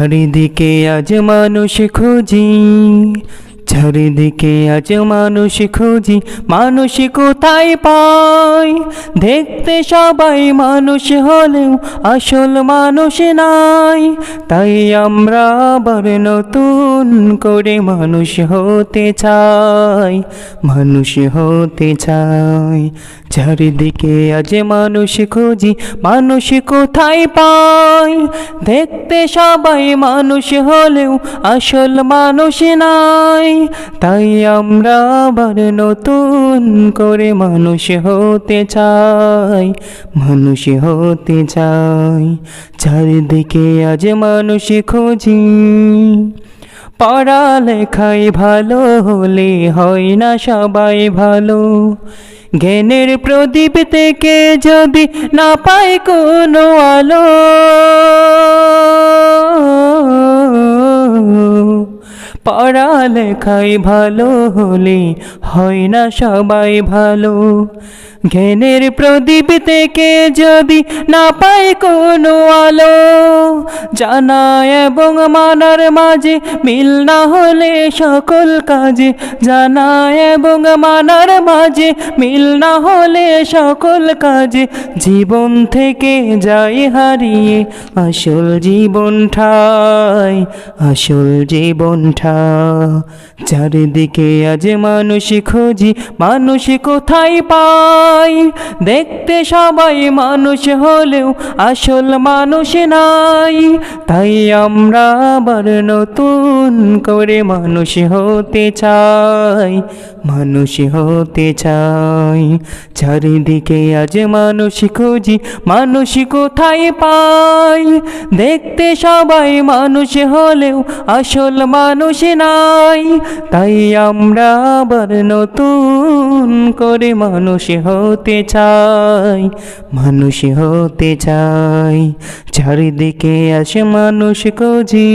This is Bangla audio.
চারিদিকে আজ মানুষ খুঁজি, চারিদিকে আজ মানুষ খুঁজি, মানুষ কোথায় পাই? দেখতে সবাই মানুষ হলেও আসল মানুষ নাই। তাই আমরা আবার নতুন করে মানুষ হতে চাই, মানুষ হতে চাই। চারিদিকে আজ মানুষ খুঁজি, মানুষ কোথায় পাই? দেখতে সবাই মানুষ হলেও আসল মানুষ নাই। তাই আমরা আবার নতুন করে মানুষ হতে চাই, মানুষ হতে চাই। চারিদিকে আজ মানুষ খুঁজি। পড়ালেখায় ভালো হলে হয় না সবাই ভালো, জ্ঞানের প্রদীপ থেকে যদি না পায় কোনো আলো। পড়ালেখায় ভালো হলে হয় না সবাই ভালো, জ্ঞানের প্রদীপ থেকে যদি না পায় কোনো আলো। জানা এবং মানার মাঝে মিল না হলে সকল কাজে, জানা এবং মানার মাঝে মিল না হলে সকল কাজে, জীবন থেকে যায় হারিয়ে আসল জীবন ঠাই, আসল জীবন ঠাই। চারিদিকে আজ মানুষ খুঁজি, মানুষ কোথায় পাই? দেখতে সবাই মানুষ হলেও আসল মানুষ নাই। তাই আমরা আবার নতুন করে মানুষ হতে চাই, মানুষ হতে চাই। চারিদিকে আজ মানুষ খুঁজি, মানুষ কোথায় পাই? দেখতে সবাই মানুষ হলেও আসল মানুষ নাই। তাই আমরা আবার নতুন করে মানুষ হতে চাই, মানুষ হতে চাই। চারিদিকে আসে মানুষ খুঁজি।